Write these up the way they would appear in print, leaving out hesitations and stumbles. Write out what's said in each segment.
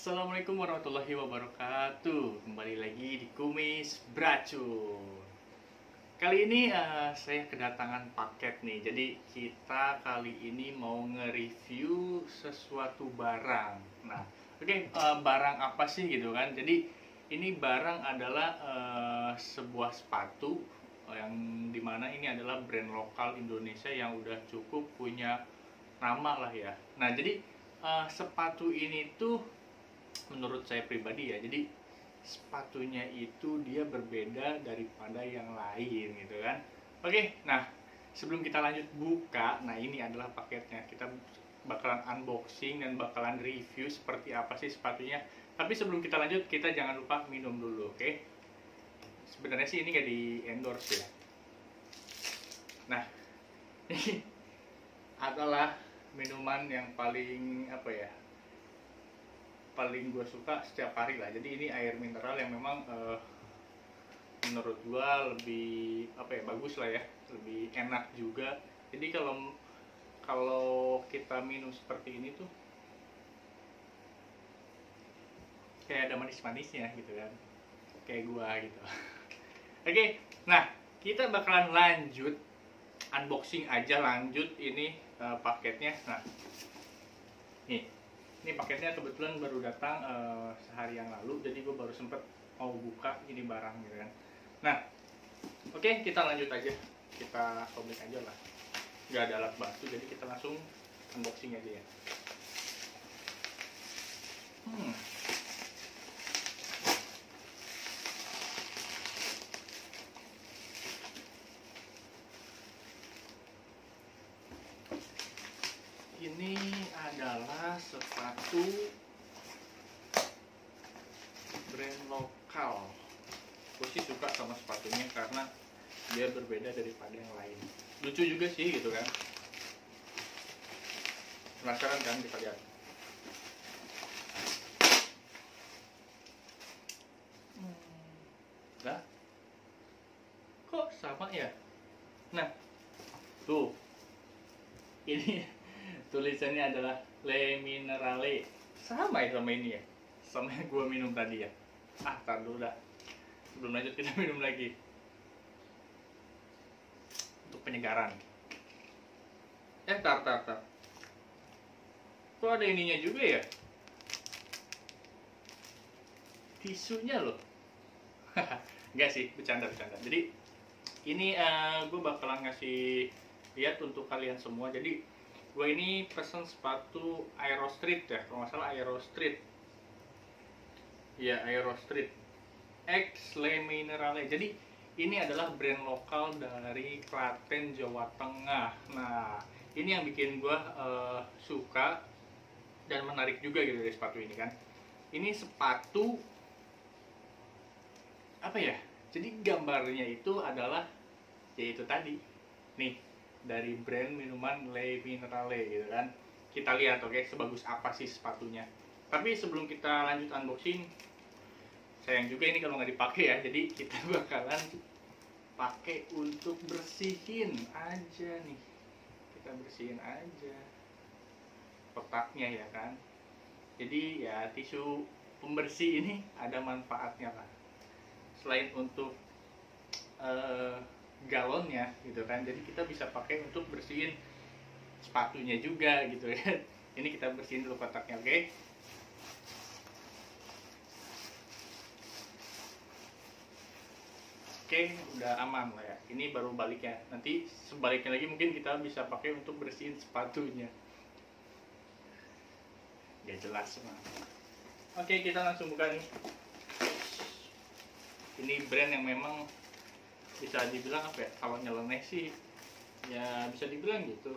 Assalamualaikum warahmatullahi wabarakatuh. Kembali lagi di Kumis Beracun. Kali ini saya kedatangan paket nih. Jadi kita kali ini mau nge-review sesuatu barang. Nah, oke, barang apa sih gitu kan? Jadi ini barang adalah sebuah sepatu yang dimana ini adalah brand lokal Indonesia yang udah cukup punya nama lah ya. Nah, jadi sepatu ini tuh menurut saya pribadi ya, jadi sepatunya itu dia berbeda daripada yang lain gitu kan. Oke, nah sebelum kita lanjut buka, nah ini adalah paketnya. Kita bakalan unboxing dan bakalan review seperti apa sih sepatunya. Tapi sebelum kita lanjut, kita jangan lupa minum dulu, oke? Sebenarnya sih ini nggak di endorse ya. Nah, ini adalah minuman yang paling apa ya, paling gue suka setiap hari lah. Jadi ini air mineral yang memang menurut gue lebih apa ya, bagus lah ya, lebih enak juga. Jadi kalau kita minum seperti ini tuh kayak ada manis-manisnya gitu kan, kayak gue gitu. Oke, nah kita bakalan lanjut unboxing aja, lanjut ini paketnya. Nah ini paketnya kebetulan baru datang sehari yang lalu, jadi gue baru sempet mau buka ini barang gitu kan. Nah, oke, kita lanjut aja, kita sobek aja lah, nggak ada alat bantu, jadi kita langsung unboxing aja ya. Ini adalah sepatu brand lokal. Gue sih suka sama sepatunya karena dia berbeda daripada yang lain. Lucu juga sih gitu kan. Penasaran kan, kita lihat. Nah, kok sama ya? Nah, tuh, ini tulisannya adalah Le Minerale. Sama ya sama ini ya, sama yang gue minum tadi ya. Tar dulu dah, sebelum lanjut kita minum lagi untuk penyegaran. Tar kok ada ininya juga ya, tisunya loh. Enggak sih, bercanda. Jadi ini gue bakalan ngasih lihat untuk kalian semua. Jadi gue ini pesen sepatu Aero Street ya, kalau nggak salah Aero Street ya, Aero Street X Le Minerale. Jadi ini adalah brand lokal dari Klaten, Jawa Tengah. Nah ini yang bikin gue suka dan menarik juga gitu dari sepatu ini kan. Ini sepatu apa ya, jadi gambarnya itu adalah yaitu tadi nih, dari brand minuman Le Minerale gitu kan. Kita lihat oke, sebagus apa sih sepatunya. Tapi sebelum kita lanjut unboxing, sayang juga ini kalau nggak dipakai ya. Jadi kita bakalan pakai untuk bersihin aja nih. Kita bersihin aja kotaknya ya kan. Jadi ya tisu pembersih ini ada manfaatnya lah. Selain untuk galonnya gitu kan, jadi kita bisa pakai untuk bersihin sepatunya juga gitu ya. Ini kita bersihin dulu kotaknya, oke? Oke, udah aman lah ya. Ini baru baliknya, nanti sebaliknya lagi mungkin kita bisa pakai untuk bersihin sepatunya. Gak jelas mah. Oke, kita langsung buka nih. Ini brand yang memang bisa dibilang apa ya, kalau nyeleneh sih ya bisa dibilang gitu.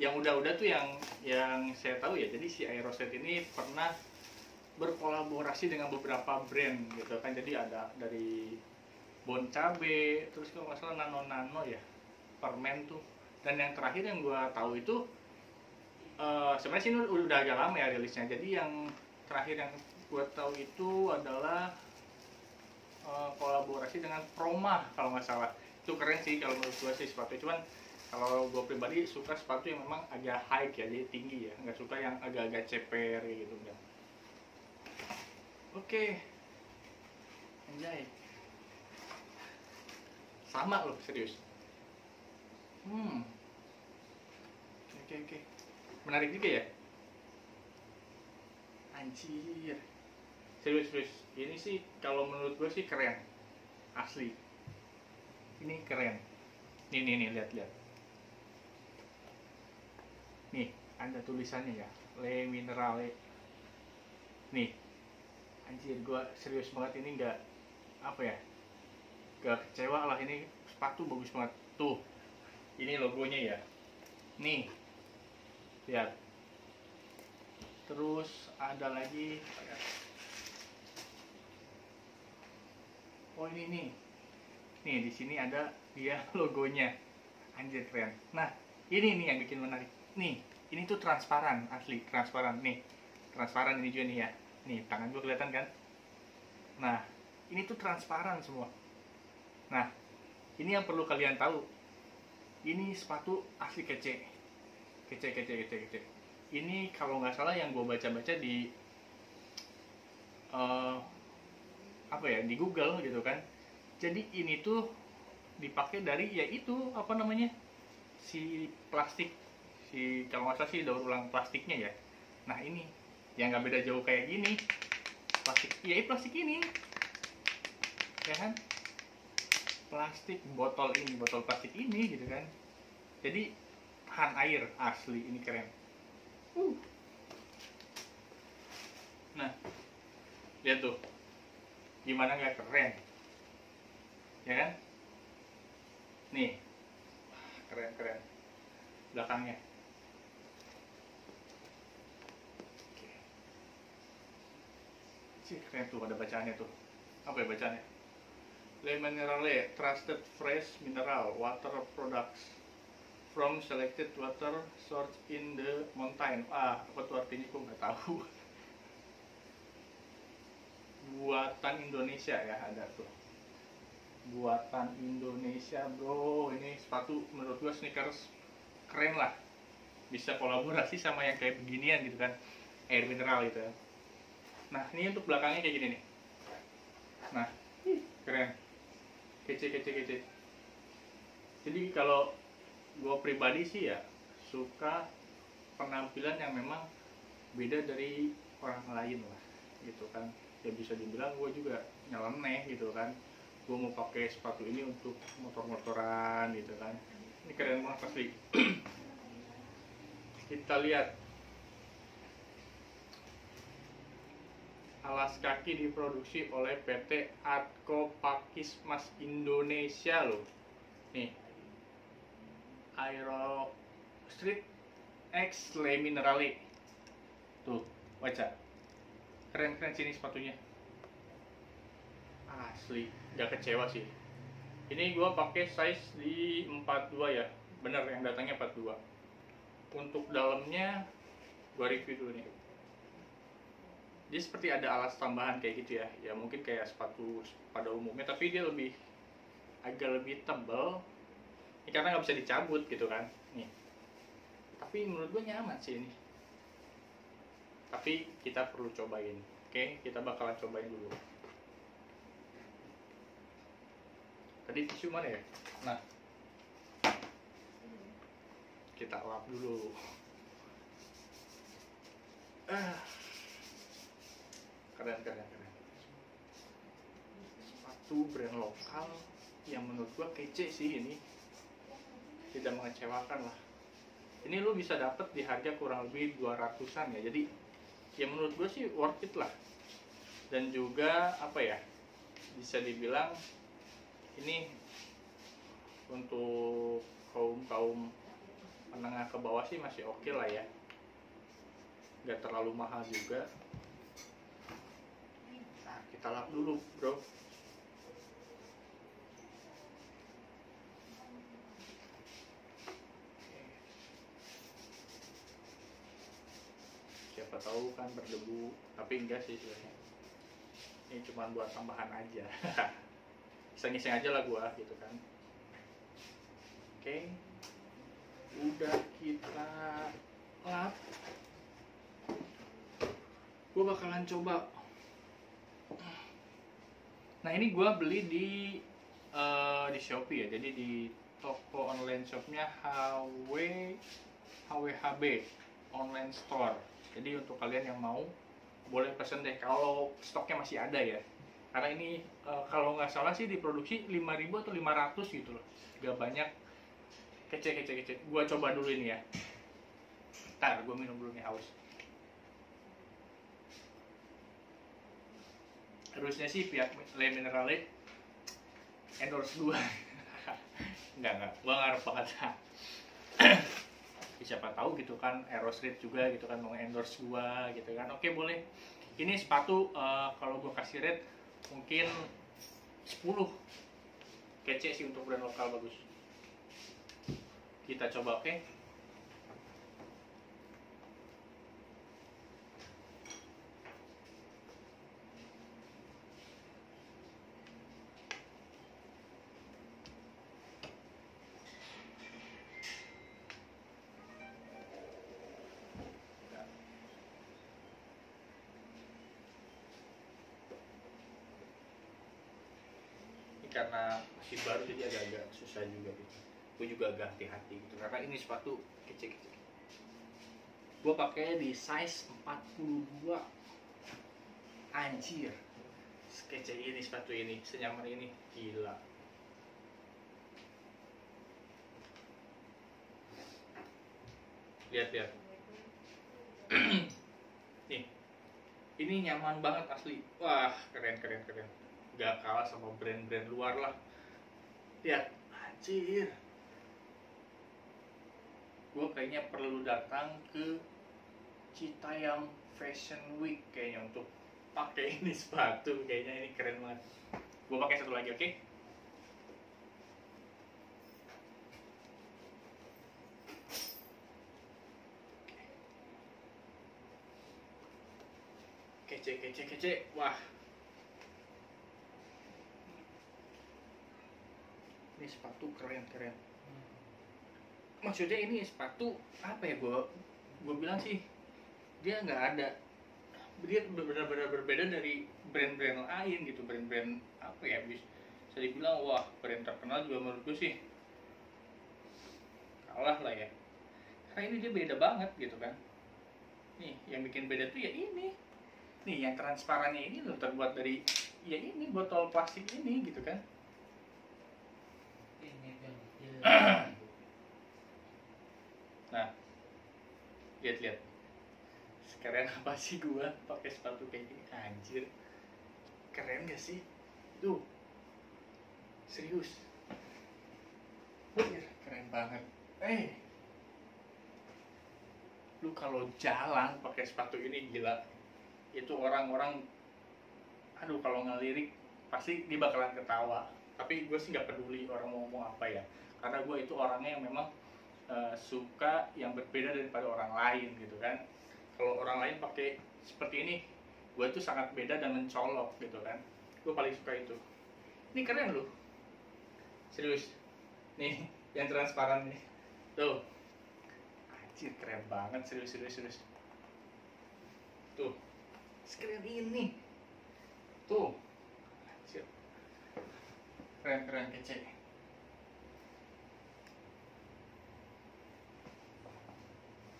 Yang udah tuh yang saya tahu ya, jadi si Aeroset ini pernah berkolaborasi dengan beberapa brand gitu kan. Jadi ada dari Bon Cabe, terus kalau nggak salah Nano ya, permen tuh. Dan yang terakhir yang gue tahu itu sebenarnya sih ini udah agak lama ya rilisnya. Jadi yang terakhir yang gue tahu itu adalah kolaborasi dengan Proma kalau nggak salah. Itu keren sih kalau menurut gue sih sepatu. Cuman kalau gue pribadi suka sepatu yang memang agak high ya, jadi tinggi ya, nggak suka yang agak-agak ceper gitu ya. Oke, anjay. Sama loh, serius. Oke. Menarik juga ya? Anjir. Serius. Ini sih kalau menurut gue sih keren. Asli. Ini keren. Nih, lihat. Nih, ada tulisannya ya. Le Minerale. Nih. Anjir, gue serius banget ini nggak apa ya? Gak kecewa lah, ini sepatu bagus banget. Tuh. Ini logonya ya. Nih. Lihat. Terus ada lagi. Oh ini nih. Nih di sini ada dia logonya. Anjir keren. Nah, ini nih yang bikin menarik. Nih, ini tuh transparan, asli transparan nih. Transparan ini juga nih ya. Nih, tangan gue kelihatan kan? Nah, ini tuh transparan semua. Nah, ini yang perlu kalian tahu. Ini sepatu asli kece. Kece. Ini kalau nggak salah yang gue baca-baca di apa ya, di Google gitu kan. Jadi ini tuh dipakai dari yaitu apa namanya, si plastik, si kalau nggak salah sih daur ulang plastiknya ya. Nah ini yang nggak beda jauh kayak gini, plastik, ya plastik ini ya kan, plastik botol ini, botol plastik ini gitu kan. Jadi tahan air, asli ini keren. Nah lihat tuh, gimana nggak keren ya kan? Nih keren belakangnya. Sih keren tuh, ada bacaannya tuh. Apa ya bacaannya? Le Minerale, trusted fresh mineral water products from selected water source in the mountain. Apa tuh artinya, kok nggak tahu. Buatan Indonesia ya, ada tuh. Buatan Indonesia bro. Ini sepatu menurut gua sneakers keren lah. Bisa kolaborasi sama yang kayak beginian gitu kan, air mineral gitu ya. Nah ini untuk belakangnya kayak gini nih. Nah keren, kece. Jadi kalau gue pribadi sih ya suka penampilan yang memang beda dari orang lain lah gitu kan. Ya bisa dibilang gue juga nyeleneh gitu kan, gue mau pakai sepatu ini untuk motor-motoran gitu kan. Ini keren banget asli. Kita lihat, alas kaki diproduksi oleh PT Adco Pakismas Indonesia loh. Nih, Aero Street X Le Minerale. Tuh, baca. Keren sini sepatunya. Asli, gak kecewa sih. Ini gua pakai size di 42 ya. Bener yang datangnya 42. Untuk dalamnya gua review dulu nih. Dia seperti ada alas tambahan kayak gitu ya. Ya mungkin kayak sepatu pada umumnya, tapi dia agak lebih tebal. Ini karena nggak bisa dicabut gitu kan. Nih. Tapi menurut gue nyaman sih ini. Tapi kita perlu cobain. Oke, kita bakalan cobain dulu. Tadi tisu mana ya? Nah, kita lap dulu. Keren. Sepatu brand lokal yang menurut gua kece sih ini. Tidak mengecewakan lah. Ini lu bisa dapet di harga kurang lebih 200-an ya. Jadi ya menurut gua sih worth it lah. Dan juga apa ya, bisa dibilang ini untuk kaum menengah ke bawah sih masih oke lah ya. Gak terlalu mahal juga. Nah, kita lap dulu bro. Siapa tahu kan berdebu, tapi enggak sih sebenarnya. Ini cuma buat tambahan aja. Iseng-iseng aja lah gua gitu kan. Oke. Udah kita lap. Gua bakalan coba Nah ini gue beli di Shopee ya, jadi di toko online shopnya HWHB online store. Jadi untuk kalian yang mau boleh pesen deh kalau stoknya masih ada ya. Karena ini kalau nggak salah sih diproduksi 5.000 atau 500 gitu loh. Gak banyak. Kece. Gua coba dulu ini ya. Ntar gue minum dulu nih, haus. Harusnya sih pihak Le Minerale endorse gua. Enggak, gua ngarep banget. Siapa tahu gitu kan, Aerostrip juga gitu kan mau endorse gua gitu kan. Oke, boleh. Ini sepatu kalau gua kasih rate mungkin 10. Kece sih untuk brand lokal, bagus. Kita coba, oke? Karena masih baru jadi agak-agak susah juga gitu. Gue juga agak hati-hati gitu karena ini sepatu kece. Gue pakai di size 42. Anjir, kece ini sepatu ini, senyaman ini, gila. Lihat nih, ini nyaman banget asli. Wah, keren. Gak kalah sama brand-brand luar lah. Lihat, anjir. Gue kayaknya perlu datang ke Citayam Fashion Week kayaknya untuk pakai ini sepatu. Kayaknya ini keren banget. Gue pakai satu lagi, oke? Kece. Wah. Ini sepatu keren. Maksudnya ini sepatu apa ya, gue bilang sih dia nggak ada, dia benar-benar berbeda dari brand-brand lain gitu, brand-brand apa ya, bisa dibilang wah brand terkenal juga menurut gue sih kalah lah ya, karena ini dia beda banget gitu kan. Nih yang bikin beda tuh ya ini nih yang transparannya ini loh, terbuat dari ya ini botol plastik ini gitu kan. Nah, lihat. Keren apa sih gua pakai sepatu kayak gini, anjir. Keren gak sih? Tuh. Serius. Keren banget. Lu kalau jalan pakai sepatu ini gila. Itu orang-orang aduh kalau ngelirik pasti dia bakalan ketawa. Tapi gue sih nggak peduli orang mau ngomong apa ya. Karena gue itu orangnya yang memang suka yang berbeda daripada orang lain gitu kan. Kalau orang lain pakai seperti ini, gue tuh sangat beda dan mencolok gitu kan. Gue paling suka itu. Ini keren loh, serius. Nih yang transparan nih, tuh, anjir keren banget, serius. Tuh, sekeren ini, tuh, anjir, keren kece.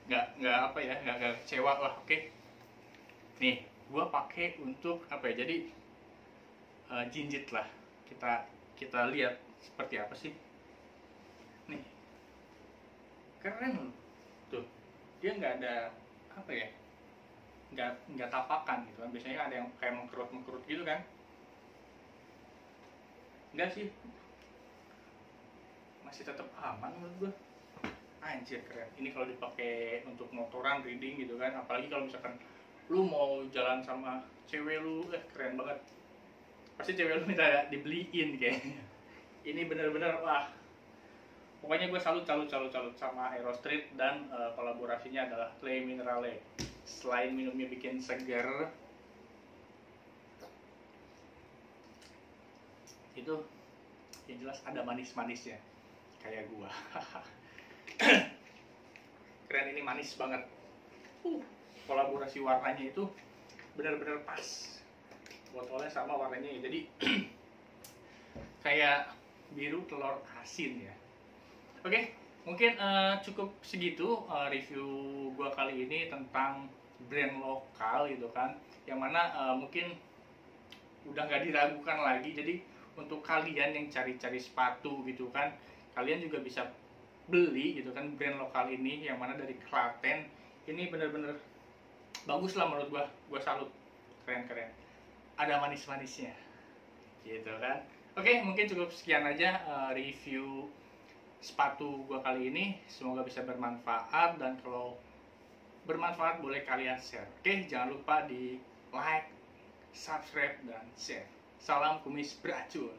Nggak apa ya, nggak kecewa lah, oke. Nih gua pakai untuk apa ya, jadi jinjit lah, kita lihat seperti apa sih. Nih keren loh, tuh dia nggak ada apa ya, nggak tapakan gitu kan, biasanya ada yang kayak mengkerut gitu kan. Enggak sih, masih tetap aman menurut gua. Anjir keren. Ini kalau dipakai untuk motoran, riding gitu kan, apalagi kalau misalkan lu mau jalan sama cewek lu, keren banget. Pasti cewek lu minta dibeliin kayaknya. Ini bener-bener wah. Pokoknya gue salut sama Aerostrip dan kolaborasinya adalah Le Minerale. Selain minumnya bikin seger, itu yang jelas ada manis-manisnya kayak gua. Keren, ini manis banget. Kolaborasi warnanya itu benar-benar pas botolnya sama warnanya, jadi kayak biru telur asin ya. Oke, mungkin cukup segitu review gua kali ini tentang brand lokal gitu kan, yang mana mungkin udah nggak diragukan lagi. Jadi untuk kalian yang cari-cari sepatu gitu kan, kalian juga bisa beli gitu kan brand lokal ini, yang mana dari Klaten. Ini bener-bener bagus lah menurut gua salut, keren-keren, ada manis-manisnya gitu kan. Oke, mungkin cukup sekian aja review sepatu gua kali ini. Semoga bisa bermanfaat, dan kalau bermanfaat boleh kalian share. Oke, jangan lupa di like, subscribe, dan share. Salam kumis beracun.